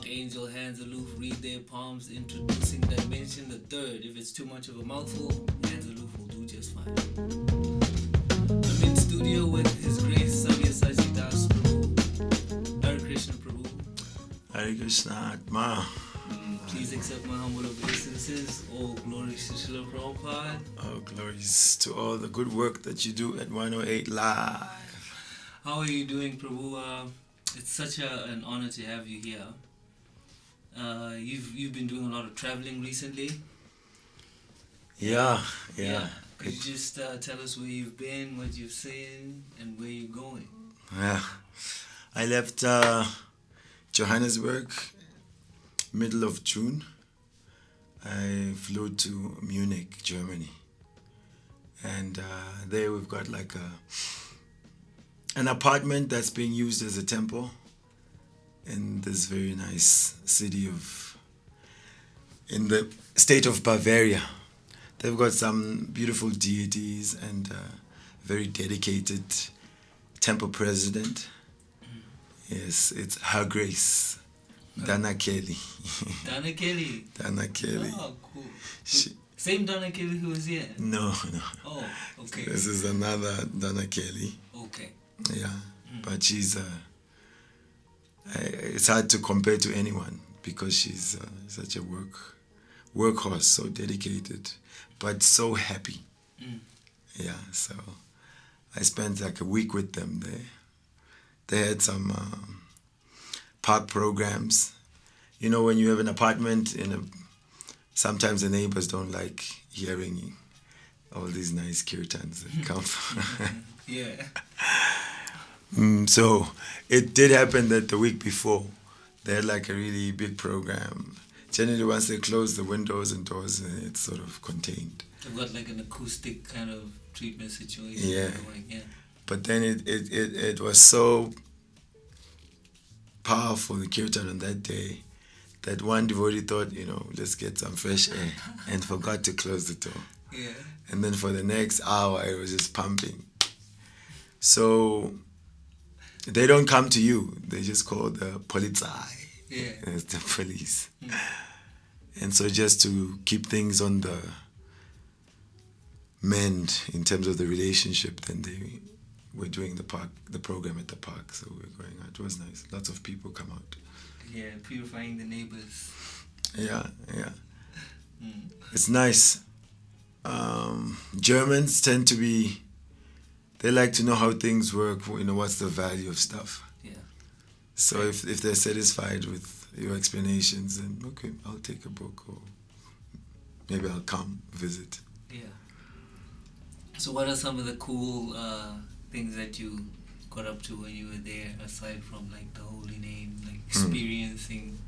Archangel HandsalooF read their palms, introducing dimension the third. If it's too much of a mouthful, HandsalooF will do just fine. I'm in studio with His Grace Savyasaci Das Prabhu. Hare Krishna Prabhu. Hare Krishna Atma. Please accept my humble obeisances. All glories to Srila Prabhupada. All glories to all the good work that you do at 108 Live. How are you doing, Prabhu? It's such an honor to have you here. You've been doing a lot of traveling recently. Yeah. Could you just tell us where you've been, what you've seen, and where you're going? Yeah. I left Johannesburg middle of June. I flew to Munich, Germany. And there we've got like an apartment that's being used as a temple in this very nice city in the state of Bavaria. They've got some beautiful deities and very dedicated temple president. Yes, it's Her Grace, Dana Kelly. Dana Kelly? Dana Kelly. Oh, cool. Same Dana Kelly who was here? No. Oh, okay. This is another Dana Kelly. Okay. Yeah, but she's it's hard to compare to anyone because she's such a workhorse, so dedicated, but so happy. Yeah, so I spent like a week with them there. They had some park programs. You know, when you have an apartment sometimes the neighbors don't like hearing all these nice kirtans that come from. Yeah. So it did happen that the week before they had like a really big program. Generally, once they close the windows and doors, it's sort of contained. They've got like an acoustic kind of treatment situation going. Yeah. But then it was so powerful, the kirtan on that day, that one devotee thought, let's get some fresh air, and forgot to close the door. Yeah. And then for the next hour, it was just pumping. So they don't come to you. They just call the Polizei. Yeah. It's the police. And so just to keep things on the mend in terms of the relationship, then they were doing the program at the park. So we were going out. It was nice. Lots of people come out. Yeah, purifying the neighbors. Yeah. It's nice. Germans tend to be, they like to know how things work, what's the value of stuff. Yeah. So if they're satisfied with your explanations, then okay, I'll take a book, or maybe I'll come visit. Yeah. So what are some of the cool things that you got up to when you were there, aside from like the holy name, like experiencing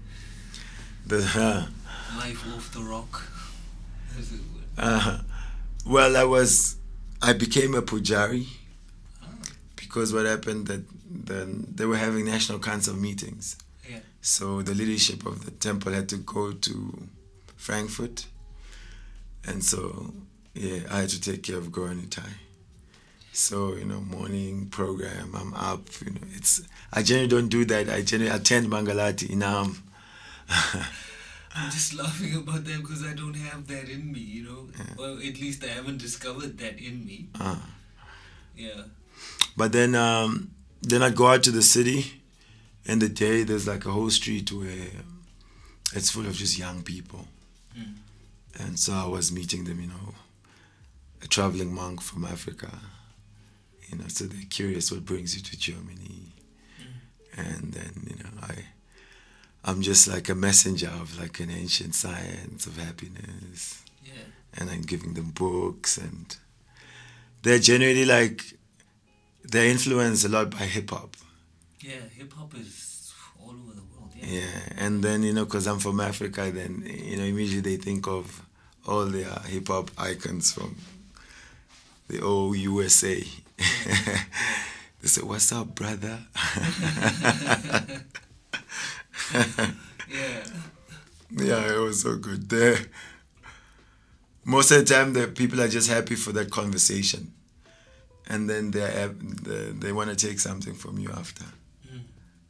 life off the rock? Well, I became a Poojari because what happened that then they were having national council meetings. Yeah. So the leadership of the temple had to go to Frankfurt, and so I had to take care of Goranitai. So morning program, I'm up. I generally don't do that. I generally attend Mangalati in I'm just laughing about them because I don't have that in me, Yeah. Well, at least I haven't discovered that in me. Yeah. But then I'd go out to the city, and the day there's like a whole street where it's full of just young people. And so I was meeting them, a traveling monk from Africa. So they're curious what brings you to Germany. And then, I'm just like a messenger of like an ancient science of happiness. Yeah. And I'm giving them books, and they're generally they're influenced a lot by hip-hop. Yeah, hip-hop is all over the world. Yeah, and then, because I'm from Africa, then, immediately they think of all their hip-hop icons from the old USA. They say, "What's up, brother?" Yeah, it was so good. Most of the time, the people are just happy for that conversation, and then they want to take something from you after.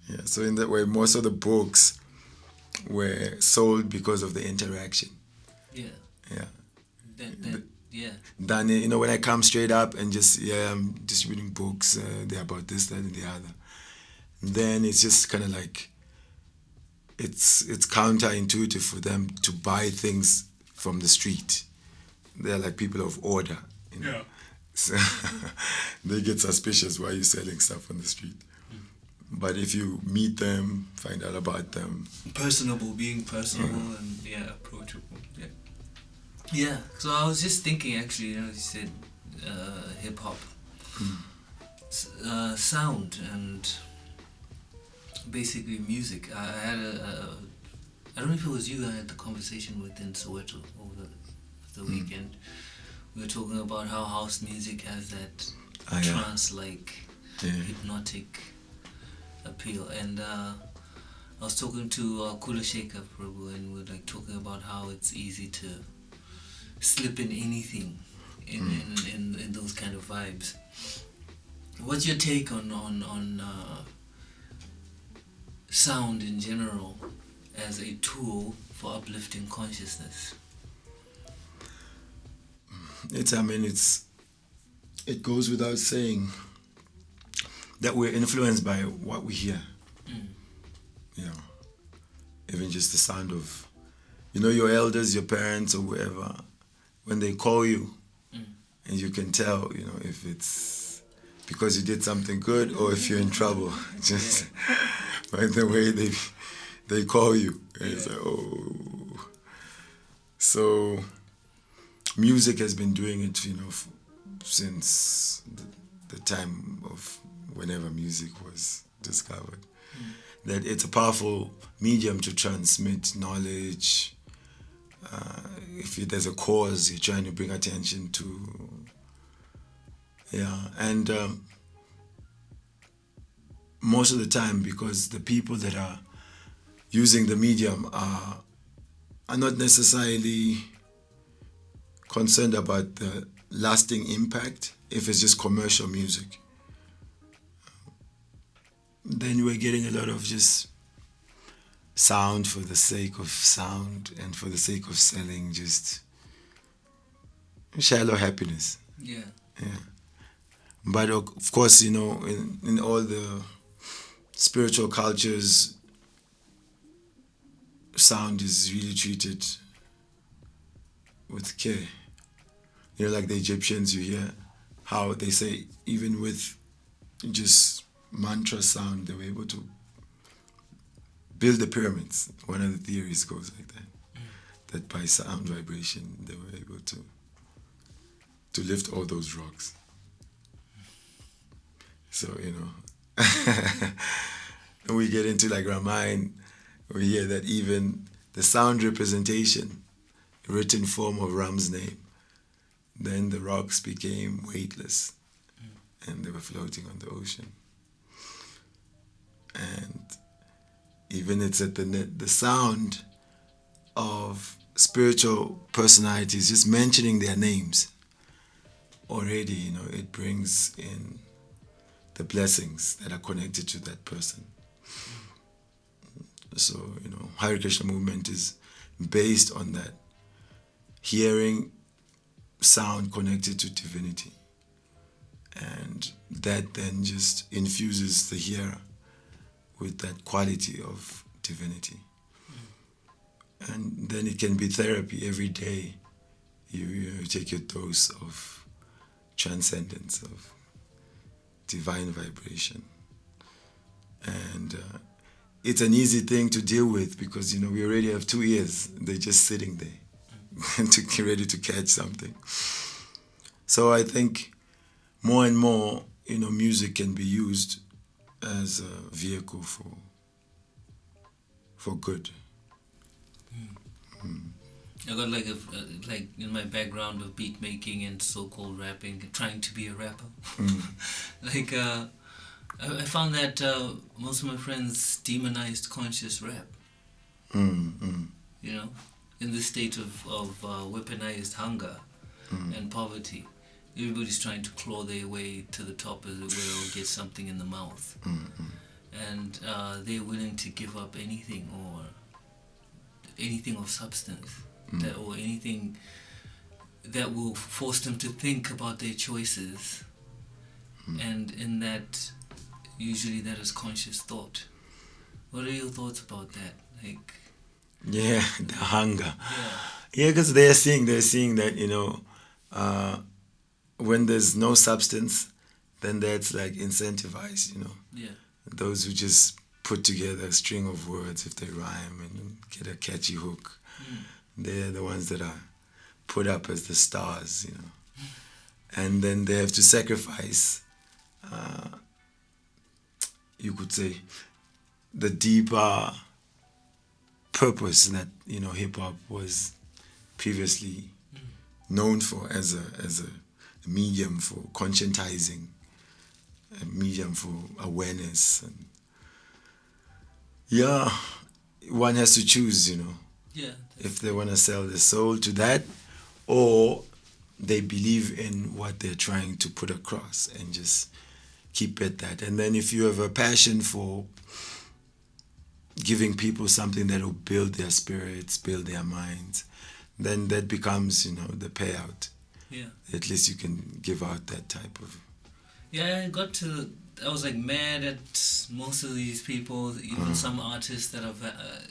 Yeah, so in that way, most of the books were sold because of the interaction. Yeah. Yeah. Yeah. Than, you know, when I come straight up and just, I'm distributing books, they're about this, that, and the other. Then it's just kind of like, it's counterintuitive for them to buy things from the street. They're like people of order, you know. Yeah. So they get suspicious why you're selling stuff on the street. But if you meet them, find out about them. Being personable and approachable. Yeah. Yeah. So I was just thinking, actually, you said hip hop, sound, and basically music. I had I don't know if it was you I had the conversation with in Soweto over the weekend. We were talking about how house music has that trance-like, hypnotic appeal. And I was talking to Kula Shekhar Prabhu, and we were like talking about how it's easy to slip in anything in those kind of vibes. What's your take on sound in general as a tool for uplifting consciousness? It goes without saying that we're influenced by what we hear. You know, even just the sound of, your elders, your parents, or whoever, when they call you, and you can tell, if it's because you did something good or if you're in trouble, just by the way they call you. And it's like, oh. So music has been doing it, since the time of whenever music was discovered. That it's a powerful medium to transmit knowledge. If there's a cause you're trying to bring attention to. And most of the time, because the people that are using the medium are not necessarily concerned about the lasting impact. If it's just commercial music, then we're getting a lot of just sound for the sake of sound and for the sake of selling just shallow happiness. Yeah. But of course, in all the spiritual cultures, sound is really treated with care. Like the Egyptians, you hear how they say even with just mantra sound, they were able to build the pyramids. One of the theories goes like that. That by sound vibration, they were able to lift all those rocks. So, when we get into like Ramayana, we hear that even the sound representation, written form of Ram's name, then the rocks became weightless and they were floating on the ocean. And even it's at the sound of spiritual personalities, just mentioning their names, already, it brings in the blessings that are connected to that person. So, Hare Krishna movement is based on that. Hearing sound connected to divinity. And that then just infuses the hearer with that quality of divinity. And then it can be therapy every day. You take your dose of transcendence, of divine vibration. And it's an easy thing to deal with because, we already have 2 ears. They're just sitting there ready to catch something. So I think more and more, music can be used as a vehicle for good. I got like in my background of beat making and so-called rapping, trying to be a rapper. I found that most of my friends demonized conscious rap. In this state of weaponized hunger and poverty. Everybody's trying to claw their way to the top, as it were, or get something in the mouth. And they're willing to give up anything or anything of substance, that, or anything that will force them to think about their choices. And in that, usually that is conscious thought. What are your thoughts about that? Like, yeah, the hunger. Yeah, because they're seeing that, you know, when there's no substance, then that's like incentivized, you know. Yeah. Those who just put together a string of words if they rhyme and get a catchy hook, they're the ones that are put up as the stars, you know. And then they have to sacrifice, you could say, the deeper purpose that, you know, hip-hop was previously known for as a medium for conscientizing, a medium for awareness. And yeah, one has to choose, you know, if they want to sell their soul to that, or they believe in what they're trying to put across and just keep at that. And then if you have a passion for giving people something that will build their spirits, build their minds, then that becomes, you know, the payout. Yeah. At least you can give out that type of... Yeah, I was like mad at most of these people, even some artists that I've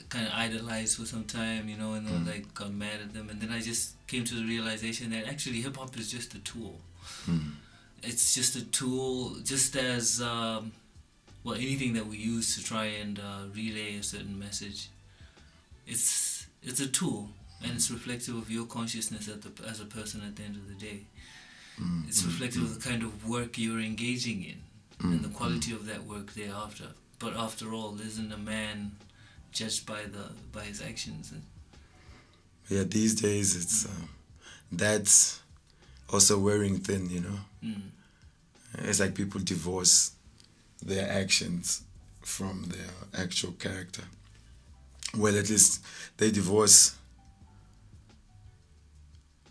kind of idolized for some time, you know, and I like got mad at them. And then I just came to the realization that actually hip-hop is just a tool. It's just a tool, just as, well, anything that we use to try and relay a certain message. It's a tool, and it's reflective of your consciousness as a person at the end of the day. It's reflective of the kind of work you're engaging in and the quality of that work thereafter. But after all, isn't a man judged by his actions? Yeah, these days it's that's also wearing thin, you know. It's like people divorce their actions from their actual character. Well, at least they divorce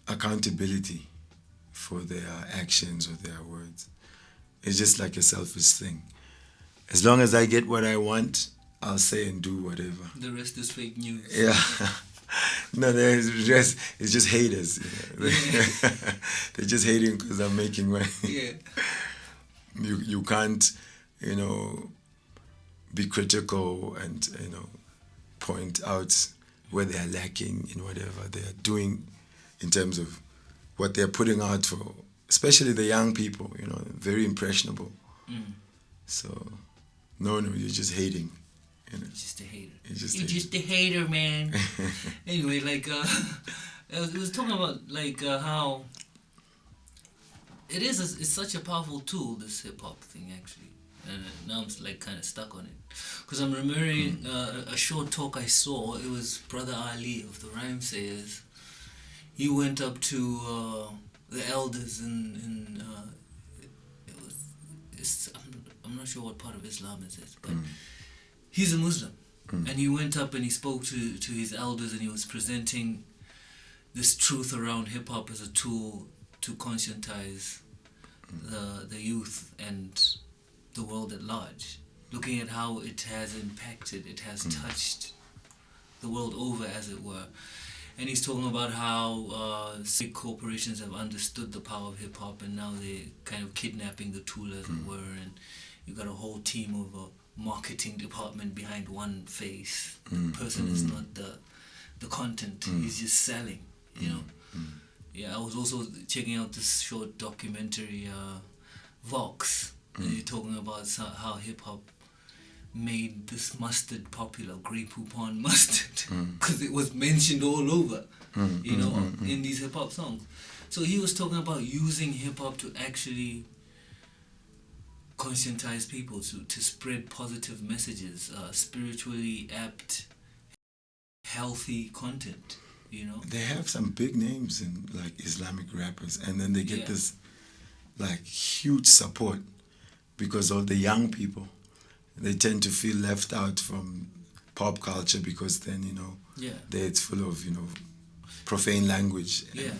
accountability for their actions or their words. It's just like a selfish thing. As long as I get what I want, I'll say and do whatever. The rest is fake news. Yeah. No, it's just haters. You know? They're just hating because I'm making money. Yeah. You can't, you know, be critical and, you know, point out where they are lacking in whatever they are doing in terms of what they're putting out for, especially the young people, you know, very impressionable. So, no, you're just hating. You know? Just a hater. You're just a hater, man. Anyway, like, it was talking about, like, how it's such a powerful tool, this hip-hop thing, actually. And now I'm, like, kind of stuck on it. Because I'm remembering a short talk I saw. It was Brother Ali of the Rhyme Sayers. He went up to the elders in I'm not sure what part of Islam it is, but he's a Muslim. And he went up and he spoke to his elders, and he was presenting this truth around hip-hop as a tool to conscientize the youth and the world at large, looking at how it has impacted, it has touched the world over, as it were. And he's talking about how big corporations have understood the power of hip-hop, and now they're kind of kidnapping the tool, as it were, and you've got a whole team of a marketing department behind one face. The person is not the content, he's just selling, you know. Yeah, I was also checking out this short documentary, Vox, and you're talking about how hip-hop made this mustard popular, grey Poupon mustard, because it was mentioned all over, you know, in these hip-hop songs. So he was talking about using hip-hop to actually conscientize people, to spread positive messages, spiritually apt, healthy content, you know. They have some big names in, like, Islamic rappers, and then they get this, like, huge support because all the young people, they tend to feel left out from pop culture because then, you know, it's full of, you know, profane language. Yeah.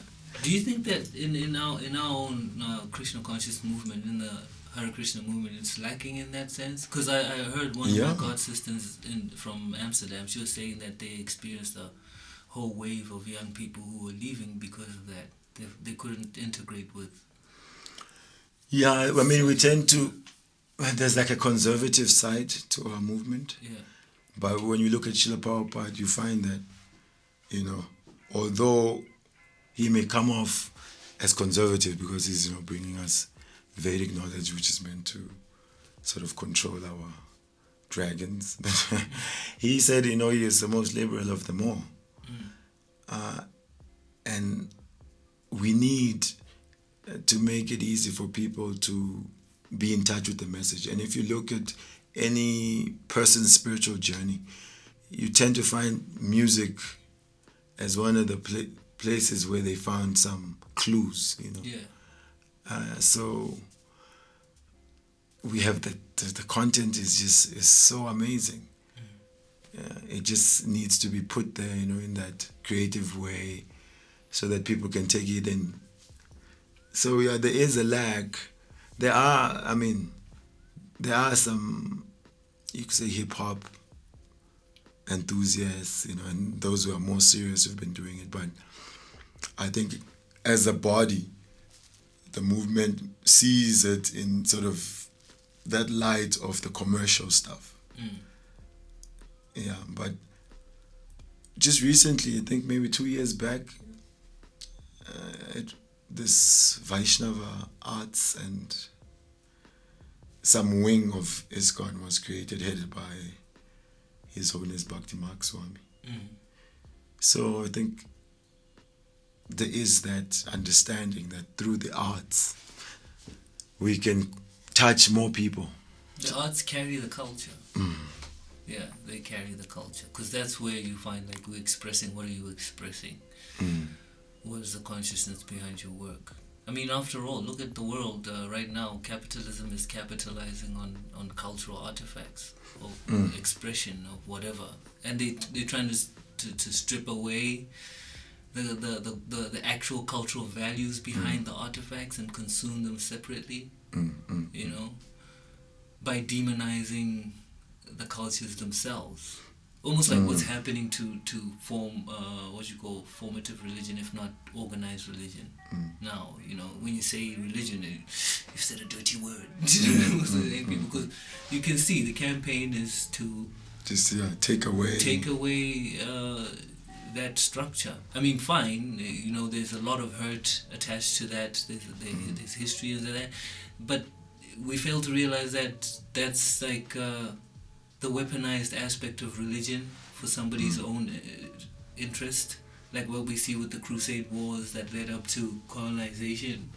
Do you think that in our own Krishna conscious movement, in the Hare Krishna movement is lacking in that sense? Because I heard one of my god sisters from Amsterdam, she was saying that they experienced a whole wave of young people who were leaving because of that. They couldn't integrate with... Yeah, I mean, we tend to... There's like a conservative side to our movement. Yeah. But when you look at Srila Prabhupada, you find that, although he may come off as conservative because he's, bringing us Vedic knowledge, which is meant to sort of control our dragons. He said, he is the most liberal of them all. And we need to make it easy for people to be in touch with the message. And if you look at any person's spiritual journey, you tend to find music as one of the places where they found some clues, Yeah. So we have the content is so amazing. It just needs to be put there, in that creative way so that people can take it in. So yeah, there is a lag. There are some, you could say, hip-hop enthusiasts, and those who are more serious who've been doing it. But I think as a body, the movement sees it in sort of that light of the commercial stuff. Yeah, but just recently, I think maybe 2 years back, this Vaishnava arts and some wing of ISKCON was created, headed by His Holiness Bhakti Mark Swami. So I think there is that understanding that through the arts, we can touch more people. The arts carry the culture. Yeah, they carry the culture. Because that's where you find, like, we're expressing, what are you expressing? What is the consciousness behind your work? I mean, after all, look at the world right now. Capitalism is capitalizing on cultural artifacts or expression of whatever. And they're trying to strip away the actual cultural values behind the artifacts and consume them separately, by demonizing the cultures themselves. Almost like what's happening to form what you call formative religion, if not organized religion. Now, when you say religion, you've said a dirty word. Because you can see the campaign is to just take away that structure. I mean, fine, there's a lot of hurt attached to that. There's history of that, but we fail to realize that that's like the weaponized aspect of religion for somebody's own interest, like what we see with the Crusade Wars that led up to colonization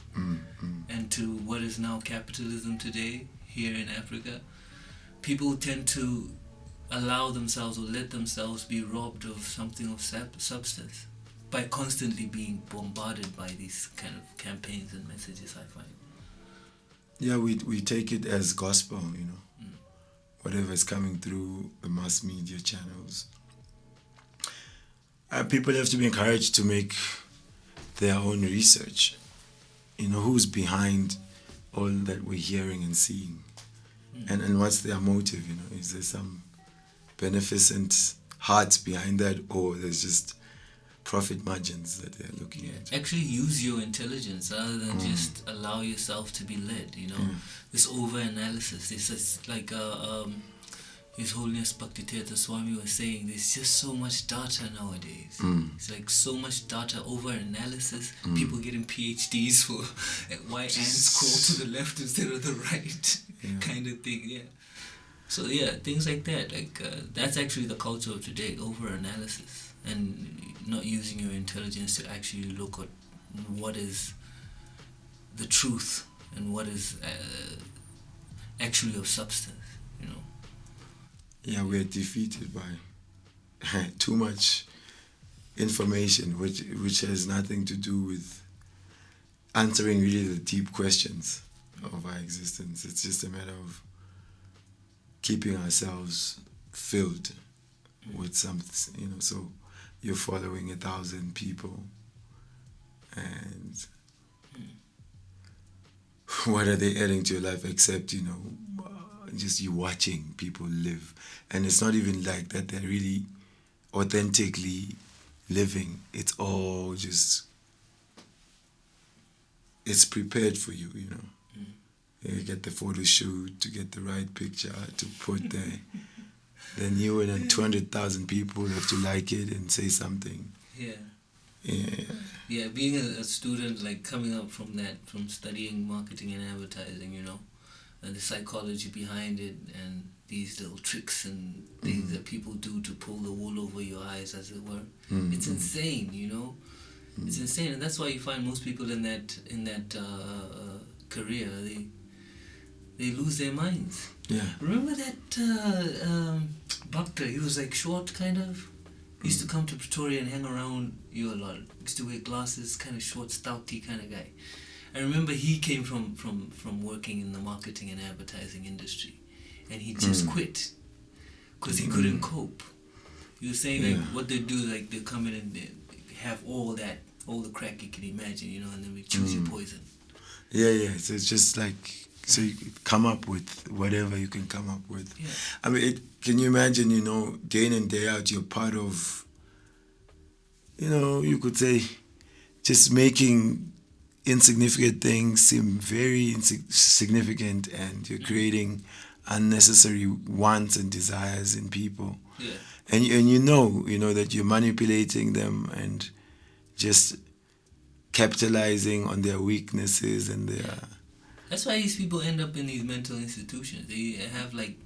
and to what is now capitalism today here in Africa. People tend to allow themselves or let themselves be robbed of something of substance by constantly being bombarded by these kind of campaigns and messages, I find. Yeah, we take it as gospel, whatever is coming through the mass media channels. People have to be encouraged to make their own research. Who's behind all that we're hearing and seeing, and what's their motive? Is there some beneficent heart behind that, or there's just profit margins that they're looking at? Actually use your intelligence rather than just allow yourself to be led, This over-analysis. It's like His Holiness Bhakti Swami was saying, there's just so much data nowadays. It's like so much data, over-analysis, people getting PhDs for why ants crawl to the left instead of the right, kind of thing, yeah. So yeah, things like that, that's actually the culture of today, over-analysis, and not using your intelligence to actually look at what is the truth and what is actually of substance, Yeah, we're defeated by too much information, which has nothing to do with answering really the deep questions of our existence. It's just a matter of keeping ourselves filled with something, so you're following 1,000 people and what are they adding to your life except, just you watching people live. And it's not even like that they're really authentically living. It's all just, it's prepared for you, You get the photo shoot to get the right picture to put there. Then you and 200,000 people have to like it and say something. Yeah, being a student, like coming up from that, from studying marketing and advertising, and the psychology behind it, and these little tricks and things that people do to pull the wool over your eyes, as it were. It's insane, It's insane, and that's why you find most people in that career, they lose their minds. Yeah. Remember that Bhakta? He was like short, kind of. He used to come to Pretoria and hang around you a lot. He used to wear glasses, kind of short, stouty kind of guy. I remember he came from working in the marketing and advertising industry, and he just quit because he couldn't cope. He was saying like what they do, like they come in and they have all the crack you can imagine, and then we choose your poison. Yeah. So it's just like. So you come up with whatever you can come up with. Yeah. I mean, can you imagine, day in and day out, you're part of, you could say, just making insignificant things seem very significant, and you're creating unnecessary wants and desires in people. Yeah. And you know that you're manipulating them and just capitalizing on their weaknesses and their... That's why these people end up in these mental institutions. They have like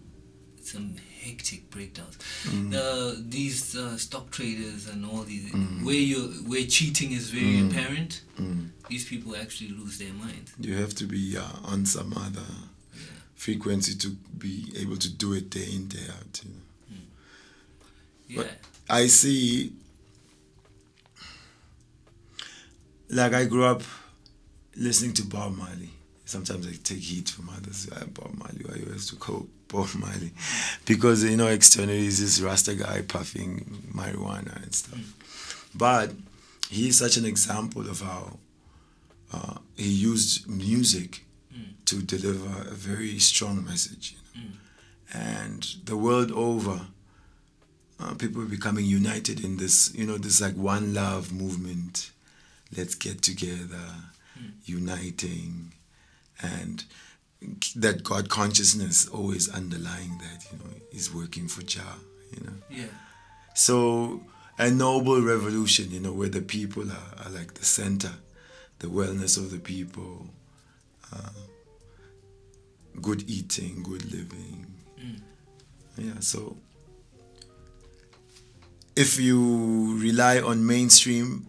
some hectic breakdowns. These stock traders and all these where cheating is very apparent. These people actually lose their minds. You have to be on some other frequency to be able to do it day in, day out. Yeah. But I see, like I grew up listening to Bob Marley. Sometimes I take heat from others. Bob Marley, why you always to quote Bob Marley? Because, externally he's this Rasta guy puffing marijuana and stuff. But he's such an example of how he used music to deliver a very strong message. And the world over, people are becoming united in this, this like one love movement. Let's get together, uniting. And that God consciousness always underlying that, is working for Jah, Yeah. So a noble revolution, where the people are like the center, the wellness of the people, good eating, good living. Yeah, so if you rely on mainstream,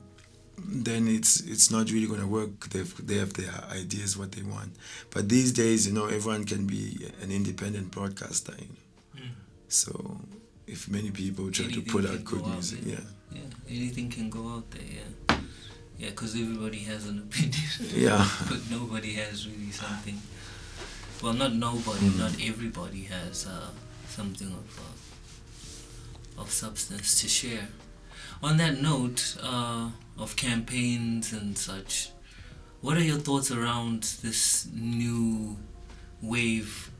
then it's not really going to work. They have their ideas, what they want. But these days, everyone can be an independent broadcaster. So if many people try to put out good music, anything can go out there. Yeah, because everybody has an opinion. Yeah. But nobody has really something. Well, not nobody, not everybody has something of substance to share. On that note of campaigns and such, what are your thoughts around this new wave,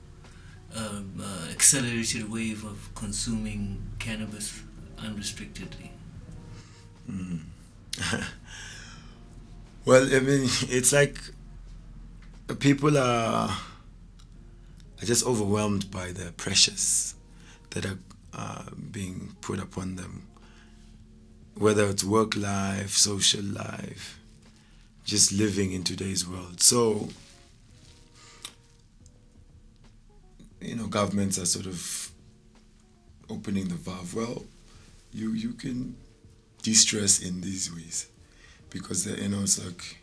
accelerated wave of consuming cannabis unrestrictedly? Well, I mean, it's like people are just overwhelmed by the pressures that are being put upon them. Whether it's work life, social life, just living in today's world. So, governments are sort of opening the valve. Well, you can de-stress in these ways because it's like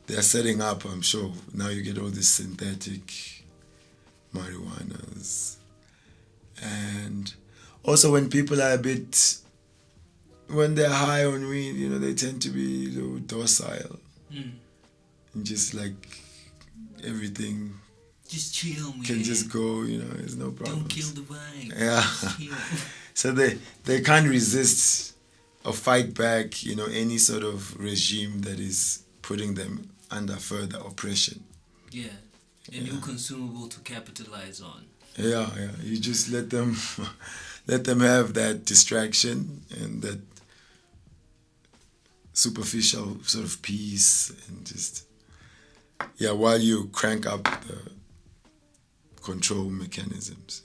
they're setting up. I'm sure now you get all these synthetic marijuanas, and also when people are when they're high on weed, they tend to be a little docile. And just like everything just chill, man. Can just go, there's no problem. Don't kill the vibe. Yeah. So they can't resist or fight back, any sort of regime that is putting them under further oppression. Yeah. A new consumable to capitalize on. Yeah. You just let them have that distraction and that superficial sort of peace, and just while you crank up the control mechanisms.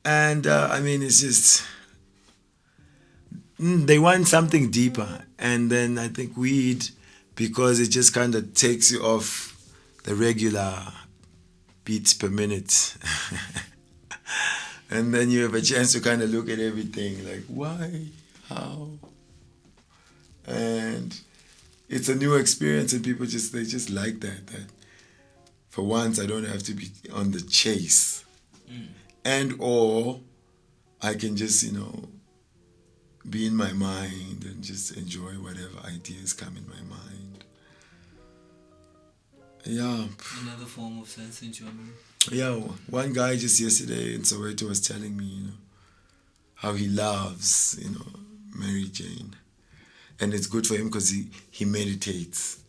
And I mean, it's just they want something deeper, and then I think weed, because it just kind of takes you off the regular beats per minute. And then you have a chance to kind of look at everything like, why, how? And it's a new experience, and people they just like that for once I don't have to be on the chase. And or I can just, be in my mind and just enjoy whatever ideas come in my mind. Yeah. Another form of sense enjoyment. Yeah, one guy just yesterday in Soweto was telling me, how he loves, Mary Jane. And it's good for him because he meditates,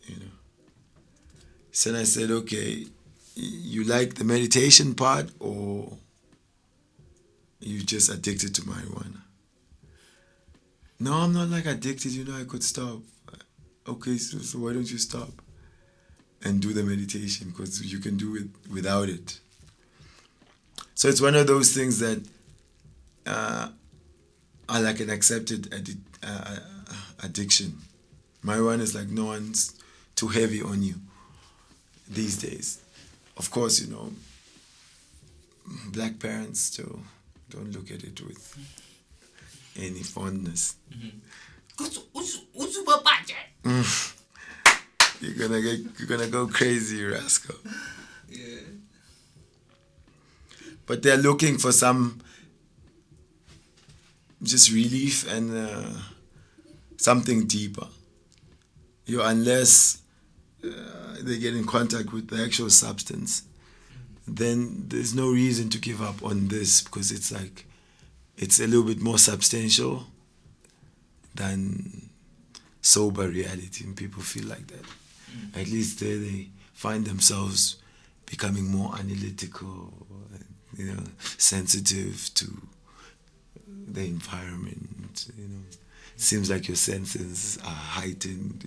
So then I said, okay, you like the meditation part, or you just addicted to marijuana? No, I'm not like addicted, I could stop. Okay, so why don't you stop and do the meditation? Because you can do it without it. So it's one of those things that are like an accepted addiction. Marijuana is like no one's too heavy on you these days. Of course, black parents still don't look at it with any fondness. You're gonna go crazy, rascal. Yeah. But they're looking for some just relief and something deeper. Unless they get in contact with the actual substance, then there's no reason to give up on this, because it's like it's a little bit more substantial than sober reality, and people feel like that. At least there they find themselves becoming more analytical, sensitive to the environment. It seems like your senses are heightened.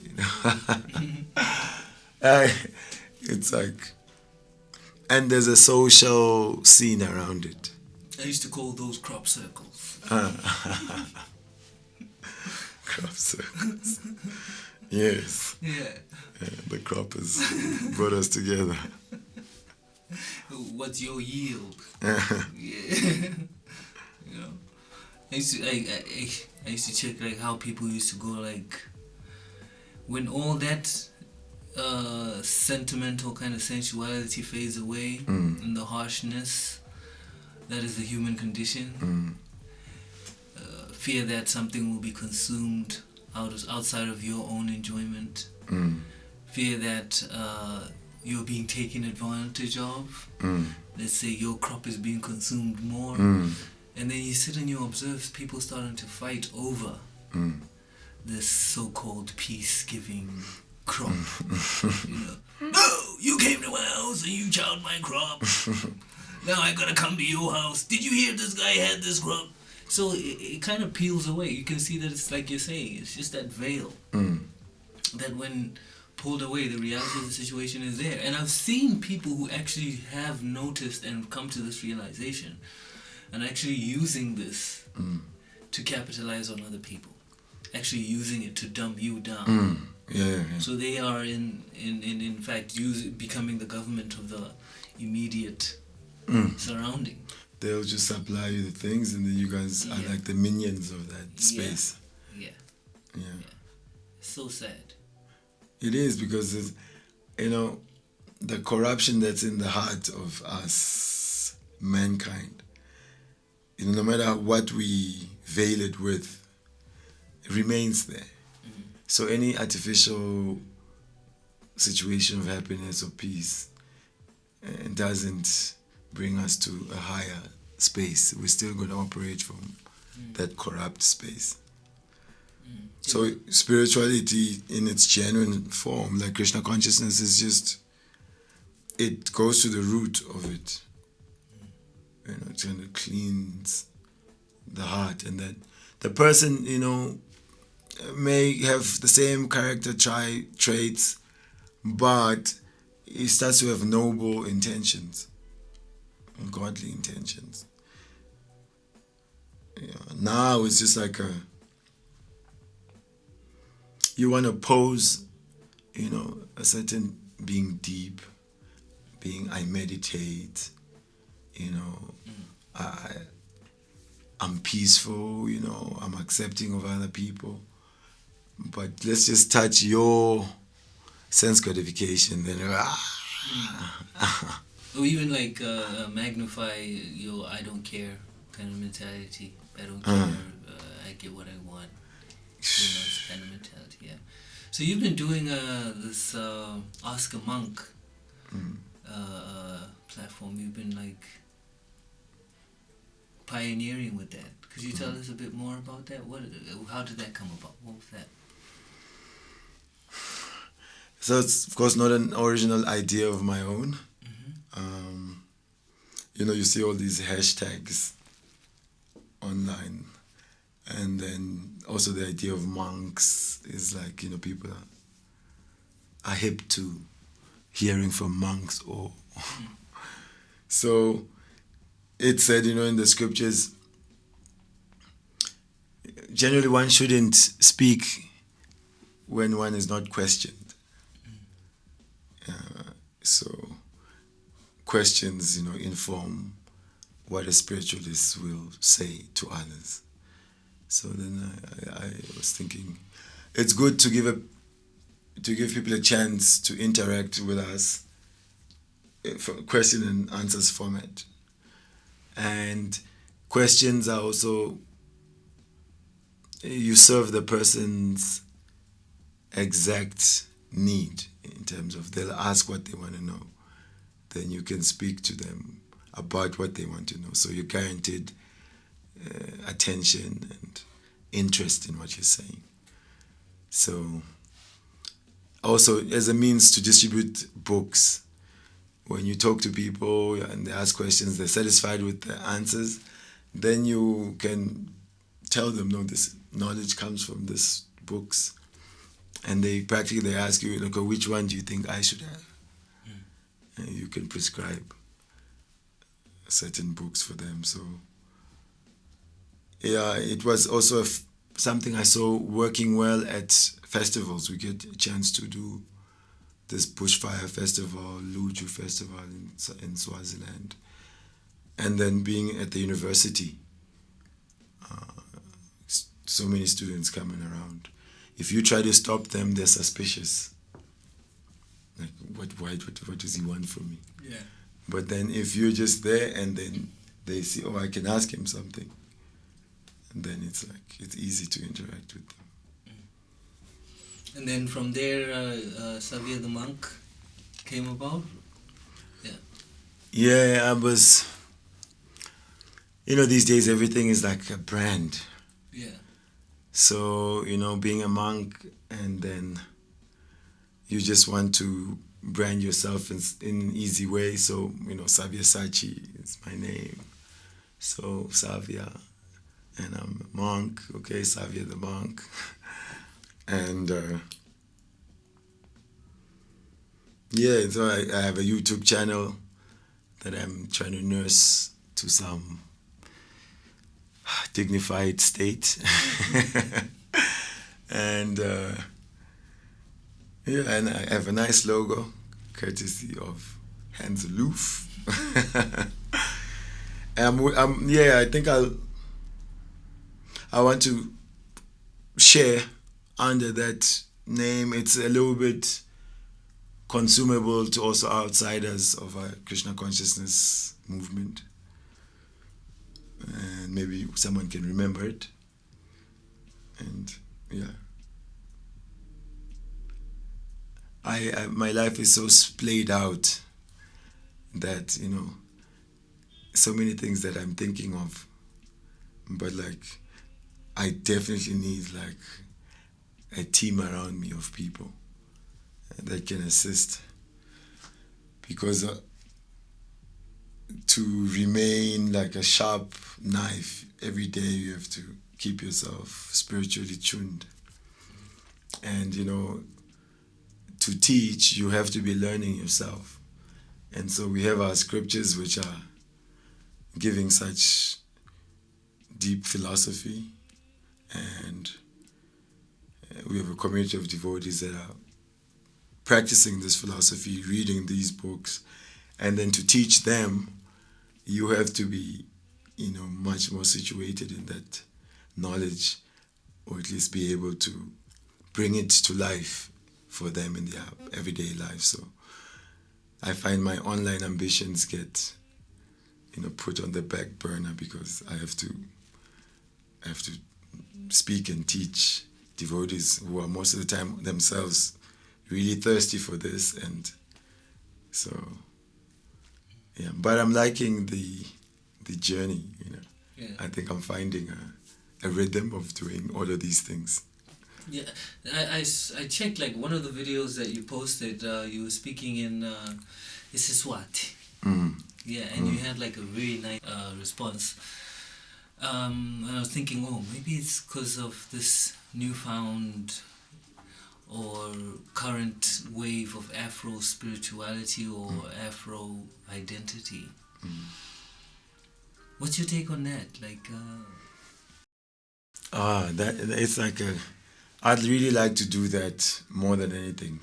It's like, and there's a social scene around it. I used to call those crop circles. Crop circles. Yes. Yeah. The crop has brought us together. What's your yield? Yeah. I used to check like how people used to go, like when all that sentimental kind of sensuality fades away, and the harshness that is the human condition. Fear that something will be consumed outside of your own enjoyment. Fear that you're being taken advantage of. Let's say your crop is being consumed more. And then you sit and you observe people starting to fight over this so-called peace-giving crop. No, you came to my house and you chowed my crop. Now I gotta come to your house. Did you hear this guy had this crop? So it kind of peels away. You can see that it's like you're saying, it's just that veil. That when pulled away, the reality of the situation is there. And I've seen people who actually have noticed and come to this realization and actually using this to capitalize on other people. Actually using it to dumb you down. Yeah. So they are in fact becoming the government of the immediate surrounding. They'll just supply you the things, and then you guys are like the minions of that space. Yeah. So sad. It is, because it's, the corruption that's in the heart of us, mankind, no matter what we veil it with, it remains there. So any artificial situation of happiness or peace doesn't bring us to a higher space. We're still going to operate from that corrupt space. So spirituality in its genuine form, like Krishna consciousness, is just, it goes to the root of it. You know, it kind of cleans the heart, and that the person, you know, may have the same character traits, but he starts to have noble intentions, godly intentions. Yeah. Now it's just like you want to pose, you know, a certain being deep, being I meditate, you know, I'm peaceful, you know, I'm accepting of other people. But let's just touch your sense gratification, then or even like magnify your I don't care kind of mentality. I don't care, I get what I want. You know, it's kind of mentality, yeah. So you've been doing this Ask a Monk platform. You've been like pioneering with that. Could you tell us a bit more about that? How did that come about? What was that? So it's of course not an original idea of my own. You know, you see all these hashtags online, and then also the idea of monks is like, you know, people are hip to hearing from monks, or so it said, you know, in the scriptures, generally one shouldn't speak when one is not questioned. So questions, you know, inform what a spiritualist will say to others. So then I was thinking, it's good to give people a chance to interact with us, question and answers format. And questions are also, you serve the person's exact need in terms of they'll ask what they want to know. Then you can speak to them about what they want to know. So you're guaranteed attention and interest in what you're saying. So also as a means to distribute books, when you talk to people and they ask questions, they're satisfied with the answers, then you can tell them, no, this knowledge comes from this books. And they ask you, like, which one do you think I should have? And you can prescribe certain books for them. So yeah, it was also something I saw working well at festivals. We get a chance to do this Bushfire Festival, Luju Festival in Swaziland. And then being at the university, so many students coming around. If you try to stop them, they're suspicious. Like, what does he want from me? Yeah. But then if you're just there and then they see, oh, I can ask him something, and then it's easy to interact with them. And then from there, Savya the Monk came about? Yeah. Yeah, I was, you know, these days everything is like a brand. Yeah. So, you know, being a monk, and then you just want to brand yourself in an easy way. So, you know, Savyasaci is my name. So, Savya, and I'm a monk, okay, Savya the Monk. And, yeah, so I have a YouTube channel that I'm trying to nurse to some dignified state. And yeah, and I have a nice logo courtesy of HandsalooF. I think I want to share under that name. It's a little bit consumable to also outsiders of our Krishna consciousness movement. And maybe someone can remember it. And yeah. My life is so splayed out that, you know, so many things that I'm thinking of. But like, I definitely need like a team around me of people that can assist. Because to remain like a sharp knife every day, you have to keep yourself spiritually tuned. And, to teach, you have to be learning yourself. And so we have our scriptures which are giving such deep philosophy, and we have a community of devotees that are practicing this philosophy, reading these books, and then to teach them, you have to be, much more situated in that knowledge, or at least be able to bring it to life for them in their everyday life. So I find my online ambitions get, put on the back burner because I have to speak and teach devotees who are most of the time themselves really thirsty for this. And so, yeah, but I'm liking the journey, Yeah. I think I'm finding a rhythm of doing all of these things. Yeah, I checked like one of the videos that you posted. You were speaking in Isiswati. Yeah, and you had like a really nice response. And I was thinking, maybe it's because of this newfound or current wave of Afro spirituality or Afro identity. What's your take on that? That it's like I'd really like to do that more than anything.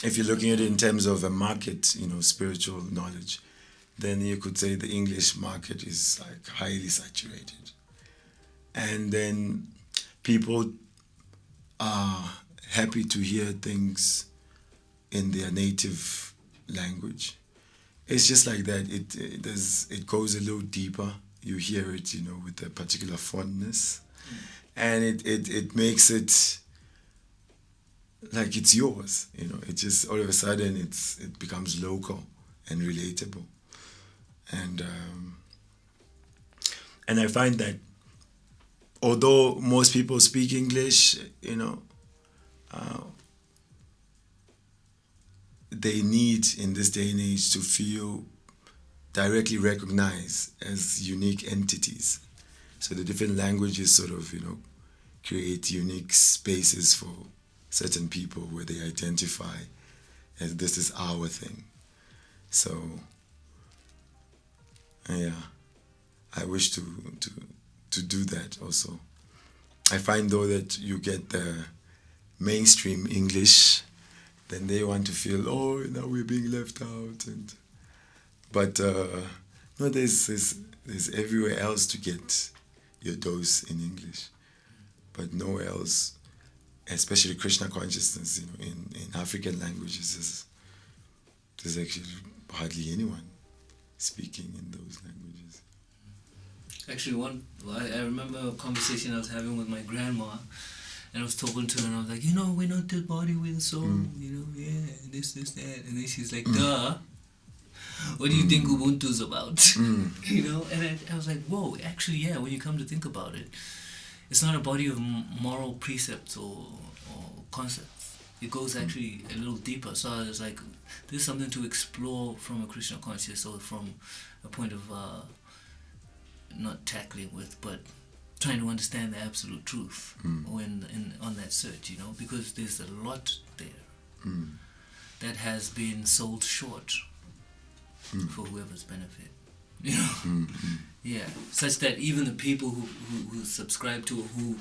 If you're looking at it in terms of a market, spiritual knowledge, then you could say the English market is like highly saturated. And then people are happy to hear things in their native language. It's just like that. It goes a little deeper. You hear it, with a particular fondness. And it makes it like it's yours, It just all of a sudden it becomes local and relatable. And I find that although most people speak English, they need in this day and age to feel directly recognized as unique entities. So the different languages sort of, create unique spaces for certain people where they identify as this is our thing. So, yeah, I wish to do that also. I find though that you get the mainstream English, then they want to feel, now we're being left out, but no, there's everywhere else to get your dose in English, but nowhere else, especially Krishna consciousness, in African languages, there's actually hardly anyone speaking in those languages. Actually, I remember a conversation I was having with my grandma, and I was talking to her, and I was like, we're not the body, we're the soul, this, that. And then she's like, duh. What do you think Ubuntu's about? And I was like, whoa, actually, yeah, when you come to think about it, it's not a body of moral precepts or concepts. It goes actually a little deeper. So I was like, there's something to explore from a Krishna conscious, or from a point of not tackling with, but trying to understand the absolute truth on that search, because there's a lot there that has been sold short for whoever's benefit, yeah, such that even the people who subscribe to, who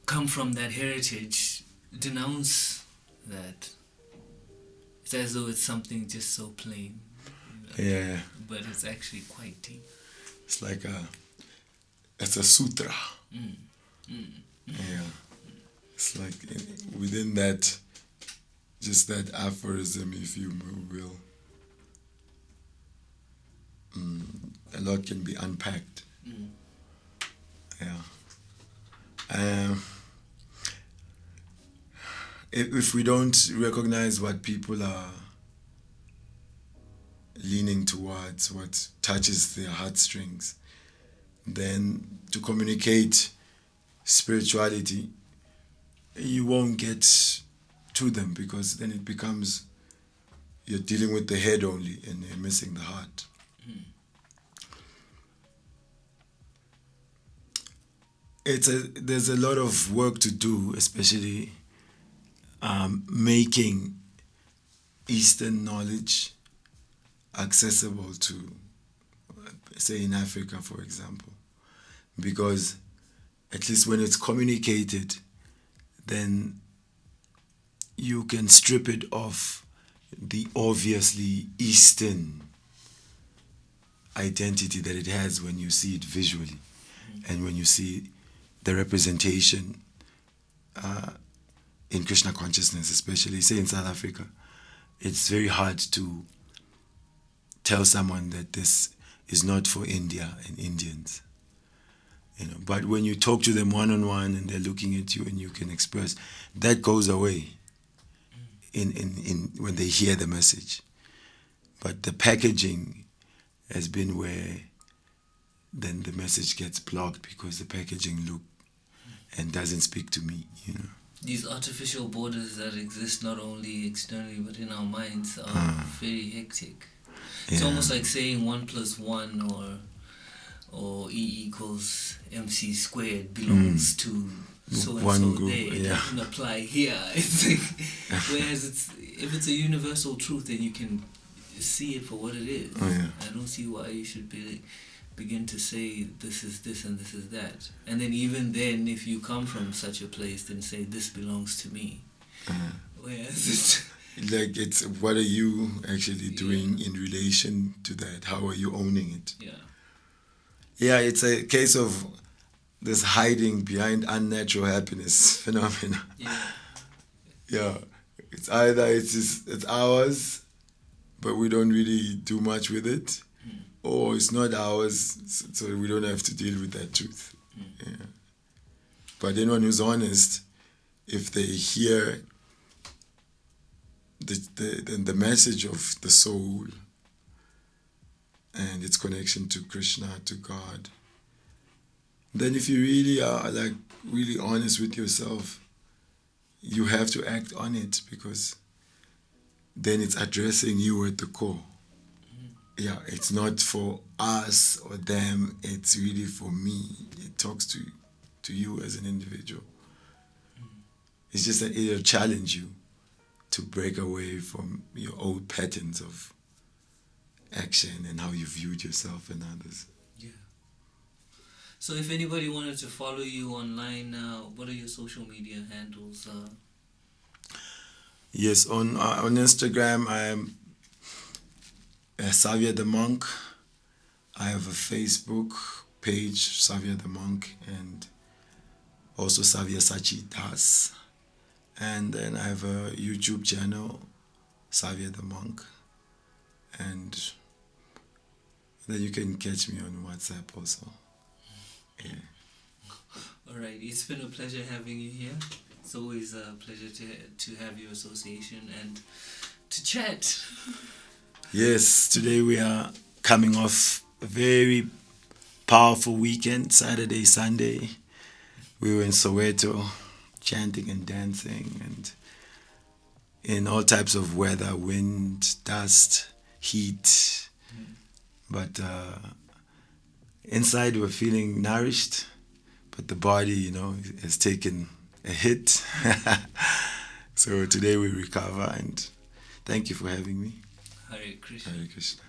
come from that heritage, denounce that. It's as though it's something just so plain, Yeah, but it's actually quite deep. it's like it's a sutra. Yeah, it's like within that, just that aphorism, if you will, a lot can be unpacked. Yeah. If we don't recognize what people are leaning towards, what touches their heartstrings, then to communicate spirituality you won't get to them, because then it becomes you're dealing with the head only and you're missing the heart. There's a lot of work to do, especially making Eastern knowledge accessible to, say, in Africa, for example, because at least when it's communicated, then you can strip it of the obviously Eastern identity that it has when you see it visually, and when you see the representation in Krishna consciousness, especially, say, in South Africa. It's very hard to tell someone that this is not for India and Indians. But when you talk to them one-on-one and they're looking at you and you can express, that goes away in when they hear the message. But the packaging has been where then the message gets blocked, because the packaging look and doesn't speak to me. These artificial borders that exist not only externally but in our minds are very hectic. It's almost like saying 1 + 1 or E = MC squared belongs to so and one so group. there. It doesn't apply here. It's like, whereas if it's a universal truth, then you can see it for what it is. I don't see why you should begin to say this is this and this is that. And then even then, if you come from such a place, then say this belongs to me. Whereas it's like, it's what are you actually doing in relation to that? How are you owning it? Yeah, it's a case of this hiding behind unnatural happiness phenomena. Yeah, it's either it's ours, but we don't really do much with it, or it's not ours, so we don't have to deal with that truth. Yeah. But anyone who's honest, if they hear the message of the soul and its connection to Krishna, to God, then if you really are like really honest with yourself, you have to act on it, because then it's addressing you at the core. Yeah, it's not for us or them, it's really for me. It talks to you as an individual. It's just that it'll challenge you to break away from your old patterns of action and how you viewed yourself and others. So if anybody wanted to follow you online, what are your social media handles? Yes, on Instagram, I am Savya the Monk. I have a Facebook page, Savya the Monk, and also Savyasaci Das. And then I have a YouTube channel, Savya the Monk. And then you can catch me on WhatsApp also. Yeah. All right, it's been a pleasure having you here. It's always a pleasure to have your association and to chat. Yes, today we are coming off a very powerful weekend, Saturday, Sunday. We were in Soweto, chanting and dancing, and in all types of weather, wind, dust, heat. But inside we're feeling nourished, but the body, has taken a hit. So today we recover, and thank you for having me. Hare Krishna. Hare Krishna.